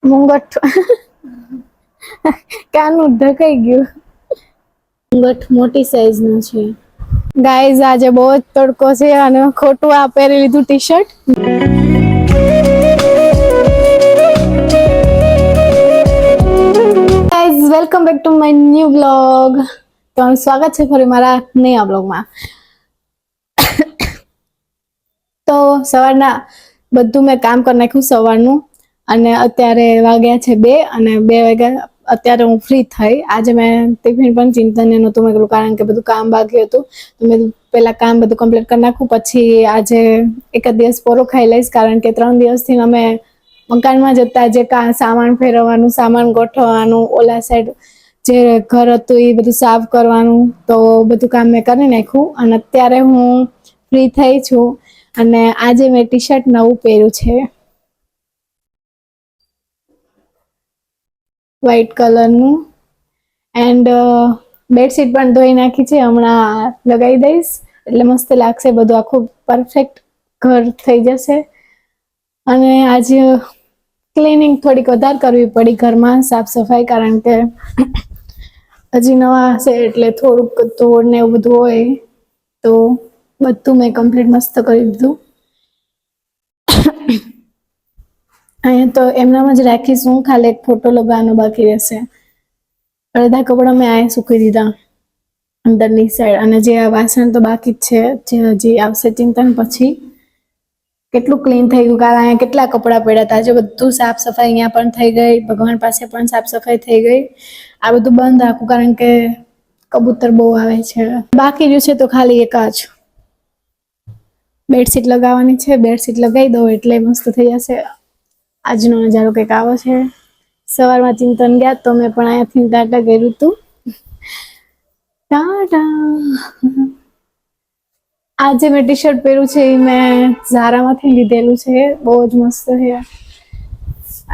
મુંગઠ કાનું ઢકાઈ ગયું. મુંગઠ મોટી સાઈઝ નું છે. ગાઈઝ આજે બહુ જ તડકો છે અને ખોટું આ પહેરી લીધું T shirt. Guys welcome back to my new blog. તમારું સ્વાગત છે ફરી મારા નયા બ્લોગમાં. તો સવારના બધું મેં કામ કરી નાખ્યું સવારનું અને અત્યારે વાગ્યા છે 2 અને 2 વાગ્યા અત્યારે હું ફ્રી થઈ. આજે મેં ટિફિન પણ ચિંતન નહોતું મેં કારણ કે બધું કામ બાકી હતું તો મેં પેલા કામ બધું કમ્પ્લીટ કરી નાખું પછી આજે એક જ દિવસ પોરો ખાઈ લઈશ કારણ કે 3 દિવસથી અમે મકાનમાં જતા જે સામાન ફેરવવાનું સામાન ગોઠવવાનું ઓલા સાઈડ જે ઘર હતું એ બધું સાફ કરવાનું તો બધું કામ મેં કરી નાખ્યું અને અત્યારે હું ફ્રી થઈ છું અને આજે મેં ટી શર્ટ નવું પહેર્યું છે વ્હાઈટ કલરનું એન્ડ બેડશીટ પણ ધોઈ નાખી છે. હમણાં લગાવી દઈશ એટલે મસ્ત લાગશે, બધું આખું પરફેક્ટ ઘર થઈ જશે. અને આજે ક્લિનિંગ થોડીક વધારે કરવી પડી ઘરમાં, સાફ સફાઈ, કારણ કે હજી નવા હશે એટલે થોડુંક ધૂળ ને એવું બધું હોય તો બધું મેં કમ્પ્લીટ મસ્ત કરી દીધું. અહીંયા તો એમનામ જ રાખીશું, ખાલી એક ફોટો લગાવવાનો બાકી રહેશે. અડધા કપડા મેં અહીંયા સૂકવી દીધા અંદરની સાઈડ અને જે આ વાસણ તો બાકી જ છે જે હજી આવશે ચિંતન પછી. કેટલું ક્લીન થઈ ગયું કારણ અહીંયા કેટલા કપડાં પડ્યા હતા. આજે બધું સાફ સફાઈ અહીંયા પણ થઈ ગઈ, ભગવાન પાસે પણ સાફ સફાઈ થઈ ગઈ. આ બધું બંધ રાખું કારણ કે કબૂતર બહુ આવે છે. બાકી રહ્યું છે તો ખાલી એક જ બેડશીટ લગાવવાની છે. બેડશીટ લગાવી દો એટલે મસ્ત થઈ જશે. આજનો નજારો કંઈક આવો છે. સવારમાં ચિંતન ગયા તો મેં પણ અહીંયાથી ટાટા કર્યું હતું. ટાટા. આજે મેં ટી શર્ટ પહેર્યું છે એ મેં ઝારામાંથી લીધેલું છે, બહુ જ મસ્ત છે.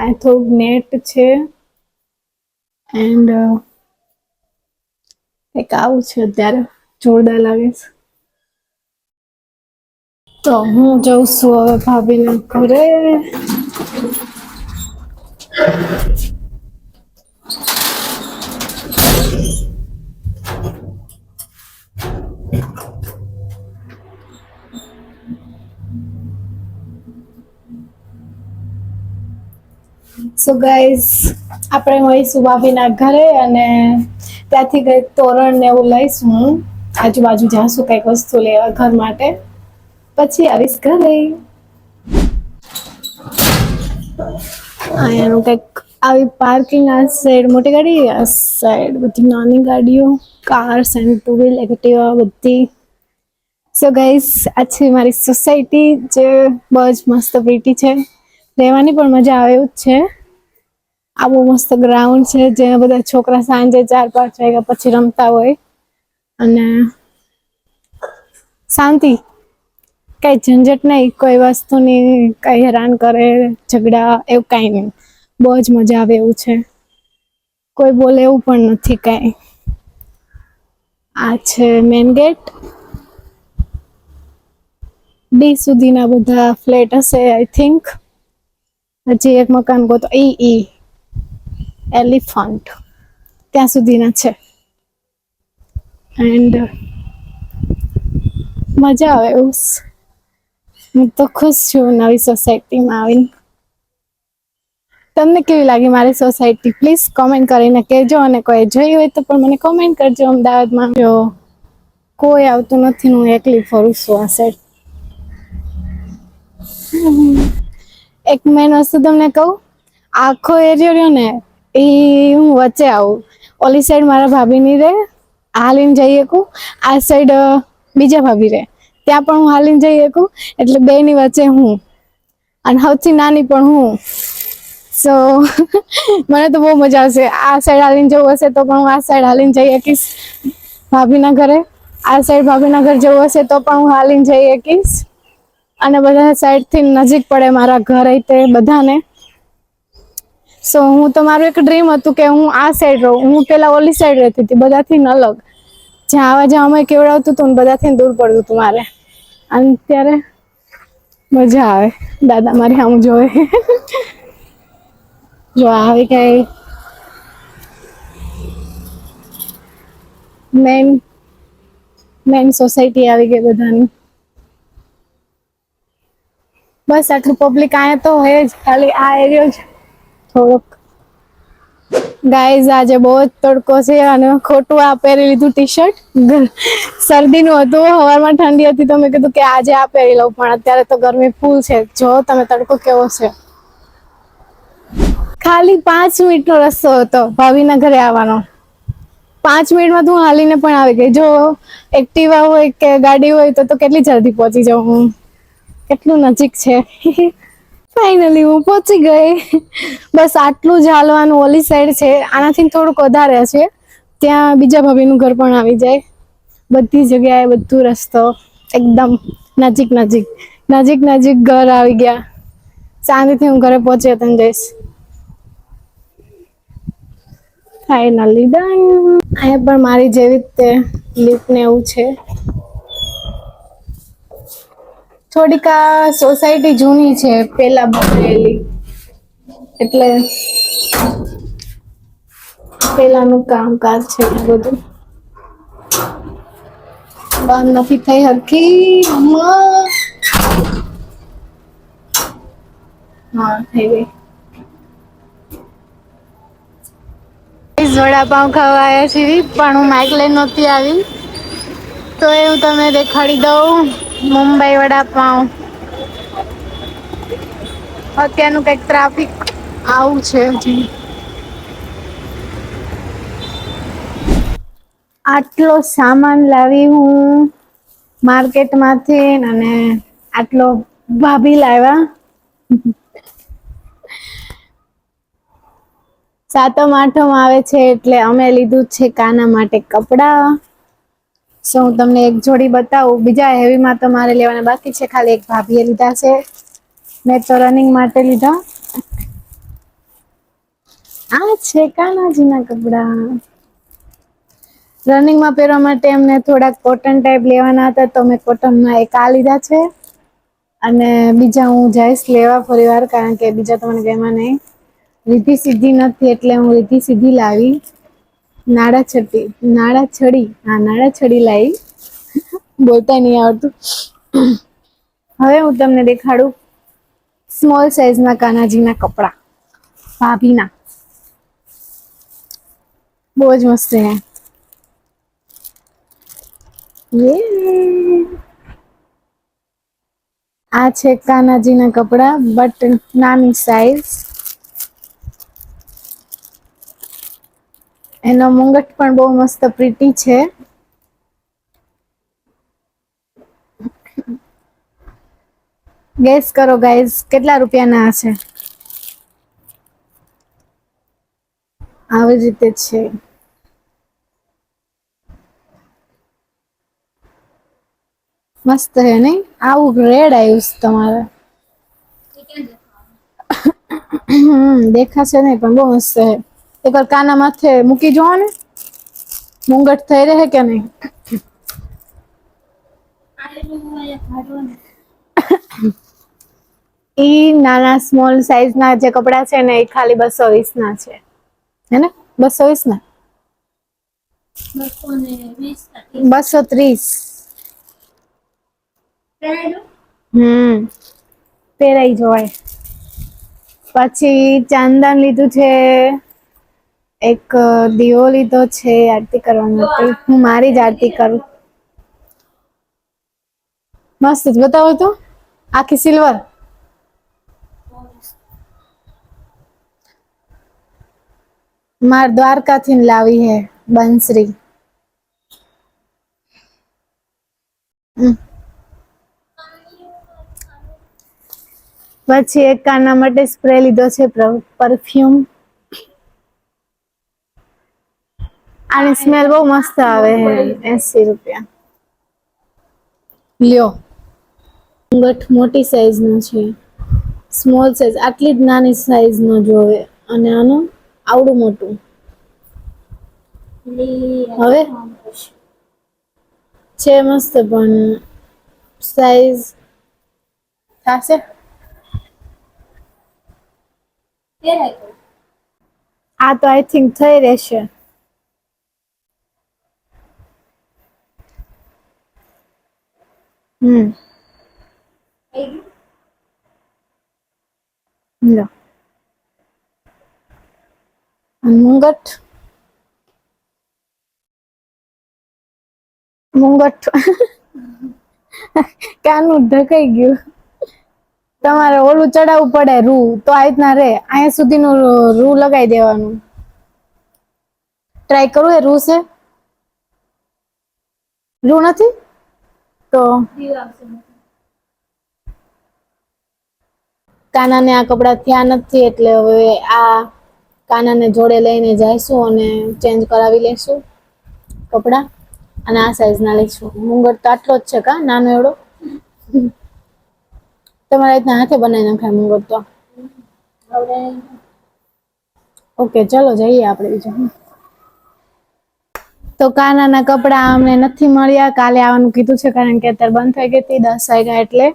આ થોડુંક નેટ છે એન્ડ કંઈક આવું છે. અત્યારે જોરદાર લાગે છે. તો હું જઉં છું હવે ભાભીના ઘરે. સો ગાઈઝ આપણે મળીશું ભાભીના ઘરે અને ત્યાંથી કંઈક તોરણ ને એવું લઈશું. આજુબાજુ જાશું કંઈક વસ્તુ લેવા ઘર માટે, પછી આવીશ ઘરે. અહીંયાનું કંઈક આવી પાર્કિંગ, આ સાઈડ મોટી ગાડી, આ સાઈડ બધી નાની ગાડીઓ, cars and two wheel Activa બધી. સો ગાઈઝ આ છે મારી સોસાયટી જે બહુ જ મસ્ત પ્રીટી છે, રહેવાની પણ મજા આવે એવું જ છે. આ બહુ મસ્ત ગ્રાઉન્ડ છે જ્યાં બધા છોકરા સાંજે 4-5 વાગ્યા પછી રમતા હોય અને શાંતિ, કઈ ઝંઝટ નહીં, કોઈ વસ્તુની કઈ હેરાન કરે ઝઘડા એવું કઈ નહીં, બહુ જ મજા આવે એવું છે. કોઈ બોલે એવું પણ નથી કઈ. આ છે મેન ગેટ. ડી સુધીના બધા ફ્લેટ હશે આઈ થિંક. હજી એક મકાન ગોતો ઈ એલિફન્ટ ત્યાં સુધીના છે એન્ડ મજા આવે એવું. હું તો ખુશ છું નવી સોસાયટીમાં આવીને. તમને કેવી લાગી મારી સોસાયટી પ્લીઝ કોમેન્ટ કરીને કહેજો અને કોઈ જોઈ હોય તો પણ મને કોમેન્ટ કરજો. અમદાવાદમાં જો કોઈ આવતું નથી, હું એકલી ફરું છું આ સાઈડ. એક મેન વસ્તુ તમને કહું, આખો એરિયો રહ્યો ને એ હું વચ્ચે આવું. ઓલી સાઈડ મારા ભાભીની રહે, હાલીને જઈ શકું. આ સાઈડ બીજા ભાભી રહે, ત્યાં પણ હું હાલીને જઈ શકું. એટલે બેની વચ્ચે હું અને સૌથી નાની પણ હું. સો મને તો બહુ મજા આવશે. આ સાઈડ હાલીને જવું હશે તો પણ હું આ સાઈડ હાલીને જઈ શકીશ ભાભીના ઘરે. આ સાઈડ ભાભીના ઘર જવું હશે તો પણ હું હાલીને જઈ શકીશ. અને બધા સાઈડથી નજીક પડે મારા ઘર તે બધાને. સો હું તો મારું એક ડ્રીમ હતું કે હું આ સાઈડ રહું. હું પેલા ઓલી સાઈડ રહેતી હતી બધાથી અલગ, જ્યાં આવા જવામાં કેવડાવતું હતું ને બધાથી દૂર પડતું હતું મારે. અને અત્યારે મજા આવે, દાદા મારી સામું જોવે. જો આવી ગઈ મેન મેન સોસાયટી આવી ગઈ બધાની. બસ આટલું પબ્લિક આયા તો હોય જ, ખાલી આ એરિયો જ થોડોક. ગાઈઝ આજે બહુ જ તડકો છે અને ખોટું આ પહેરી લીધું ટી શર્ટ. શરદીનું હતું, હવામાં ઠંડી હતી તો મેં કીધું કે આજે આ પહેરી લઉં, પણ અત્યારે તો ગરમી ફૂલ છે. જો તમે તડકો કેવો છે. ખાલી 5 મિનિટ નો રસ્તો હતો ભાભીના ઘરે આવવાનો. 5 મિનિટમાં તું હાલીને પણ આવી ગઈ. જો એક્ટિવા હોય કે ગાડી હોય તો કેટલી જલ્દી પહોંચી જાઉં હું. કેટલું નજીક છે. ફાઈનલી હું પહોંચી ગઈ. બસ આટલું જ હાલવાનું. ઓલી સાઈડ છે, આનાથી થોડુંક વધારે છે. ત્યાં બીજા ભાભીનું ઘર પણ આવી જાય. બધી જગ્યાએ બધું રસ્તો એકદમ નજીક નજીક નજીક નજીક ઘર આવી ગયા. શાંતિથી હું ઘરે પહોંચી તને જઈશ. Finally done. અહીંયા પણ મારી જેવી રીતે લિફ્ટ ને એવું છે. થોડીક આ સોસાયટી જૂની છે, પેલા બનેલી એટલે પેલાનું કામકાજ છે બધું. બંધ નથી થઈ હરખી હમણાં. હા થઈ ગઈ. વડાપાઉં ખાવા આવ્યા છીએ, પણ હું માઇક લઈને નહોતી આવી. તો એ હું તમને દેખાડી દઉં. મુંબઈ વડાપાઉં. અત્યારનું કઈક ટ્રાફિક આવું છે હજી. આટલો સામાન લાવી હું માર્કેટમાંથી, અને આટલો ભાભી લાવ્યા. સાતમ આઠમ આવે છે એટલે અમે લીધું છે કાના માટે કપડા. હું તમને એક જોડી બતાવું. બીજા હેવીમાં તો મારે લેવાના બાકી છે, ખાલી એક ભાભી એ લીધા છે. મેં તો રનિંગ માટે લીધા. આ છે કાનાજીના કપડા. રનિંગમાં પહેરવા માટે એમને થોડાક કોટન ટાઈપ લેવાના હતા, તો મેં કોટનમાં એક આ લીધા છે. અને બીજા હું જઈશ લેવા ફરી વાર, કારણ કે બીજા તો મને ગમ્યા નહીં. રીધી સીધી નથી એટલે હું રીધી સીધી લાવી. નાડા છડી લાવી. બોલતા નહી આવડતું. હવે હું તમને દેખાડું સ્મોલ સાઈઝના કાનાજીના કપડા ભાભીના. બહુ જ મસ્ત છે. આ છે કાનાજીના કપડા, બટ નાની સાઈઝ. એનો મુંગટ પણ બહુ મસ્ત પ્રીટી છે. ગેસ કરો ગાઈઝ, કેટલા રૂપિયાના હશે? આવી રીતે છે. મસ્ત હે નઈ? આવું રેડ આવ્યું છે તમારે. દેખાશે નહી પણ બહુ મસ્ત છે. એકવાર કાના માથે મૂકી જોવો ને, મુંગટ થઈ રહે કે નહી. ઈ નાના સ્મોલ સાઈઝ ના જે કપડા છે ને, એ ખાલી 220 ના છે. હેને 220 ના? 230. પહેરાઈ જોવાય. પછી ચાંદન લીધું છે. એક દીવો લીધો છે આરતી કરવા માટે. હું મારી જ આરતી કરું. મસ્ત છે, બતાવો તો. આખી સિલ્વર. માર દ્વારકા થી લાવી હે બંસરી. પછી એક કાના માટે સ્પ્રે લીધો છે, પરફ્યુમ. આની સ્મેલ બહુ મસ્ત આવે હે. 80 રૂપિયા. લ્યો. મુંગઠ મોટી સાઈઝ નો છે. સ્મોલ સાઈઝ આટલી જ નાની સાઈઝ નો જોવે, અને આનું આવડું મોટું. હવે છે મસ્ત, પણ સાઈઝ થાશે. આ તો આઈ થિંક થઈ રહેશે. લો મુંગટ મુંગટ કાનું ઢકાઈ ગયું. તમારે ઓલું ચડાવવું પડે રૂ, તો આ રીતના રે. અહીંયા સુધીનું રૂ લગાવી દેવાનું. ટ્રાય કરું. એ રૂ છે? રૂ નથી તો કાનાને આ કપડા થયા નથી, એટલે હવે આ કાનાને જોડે લઈને જઈશું અને ચેન્જ કરાવી લઈશું કપડા. અને આ સાઈઝ ના લઈશું. મુંગટ તો આટલો જ છે કા, નાનો એવડો. તમારે રીતના હાથે બનાવી નાખાય મુંગટ તો. ઓકે ચલો જઈએ આપણે બીજું. તો કાનાના કપડા અમને નથી મળ્યા. કાલે આવવાનું કીધું છે, કારણ કે અત્યારે બંધ થઈ ગઈ હતી 10 વાગ્યા એટલે.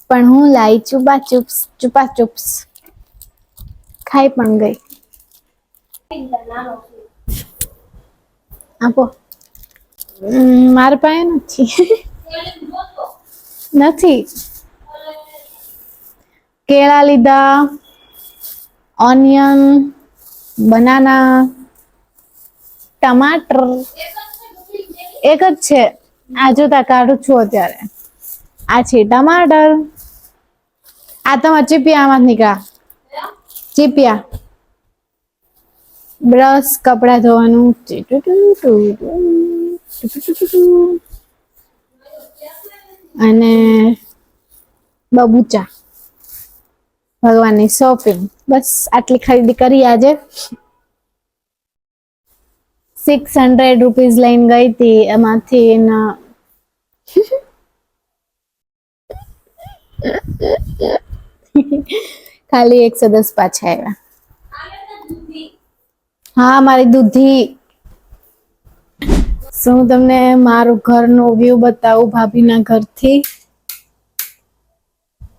પણ હું લાઈ ચુપા ચુપ્સ ખાઈ પણ ગઈ. આપો. મારા પાસે નથી. કેળા લીધા, ઓનિયન, બનાના, ટમાટર. એક જ છે. આ જોતા કાઢું છું અત્યારે. આ છે ટમાટર. આ તમારા ચીપિયા આમાં નીકળ્યા. ચીપિયા. બ્રશ, કપડા ધોવાનું. અને બબુચા. ભગવાનની શોપિંગ. બસ આટલી ખરીદી કરી આજે. 600 રૂપીસ લઈને ગઈ હતી. એમાંથી ખાલી 110 પાછા આવ્યા. હા, મારી દૂધી. શું તમને મારું ઘરનો વ્યૂ બતાવું ભાભીના ઘરથી?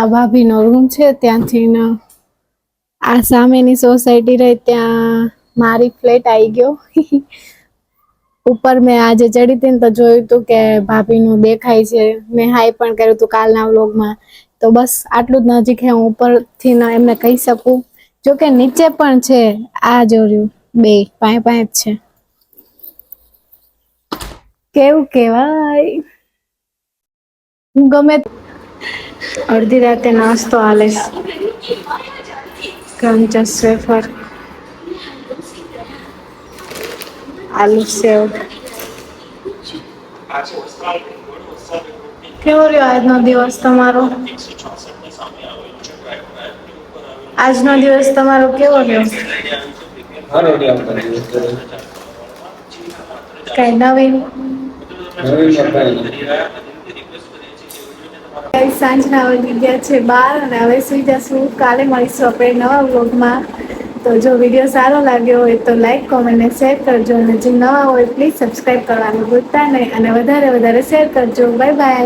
આ ભાભીનો રૂમ છે. ત્યાંથી આ સામેની સોસાયટી રહી ત્યાં મારી ફ્લેટ આવી ગયો. ઉપર મેં આજે ચડી હતી ને તો જોયું હતું કે ભાભીનું દેખાય છે. મેં હાઈ પણ કર્યું હતું કાલના વ્લોગમાં. તો બસ આટલું જ નજીક છે. હું ઉપરથી એમને કહી શકું. જોકે નીચે પણ છે. આ જોર્યું બે પાંચ જ છે. કેવું કેવાય. હું ગમે અડધી રાતે નાસ્તો હાલે. ક્રંચસ વેફર, આલુ સેવ. કેવો રહ્યો આજનો દિવસ તમારો? આજનો દિવસ તમારો કેવો રહ્યો? કઈ નવીન? સાંજના વાગી ગયા છે 12 અને હવે સુઈ જશું. કાલે મળીશું આપણે નવા વ્લોગમાં. તો જો વિડીયો સારો લાગ્યો હોય તો લાઈક, કોમેન્ટ અને શેર કરજો. અને જે નવા હોય પ્લીઝ સબસ્ક્રાઈબ કરવાનું ભૂલતા નહીં. અને વધારે શેર કરજો. Bye bye.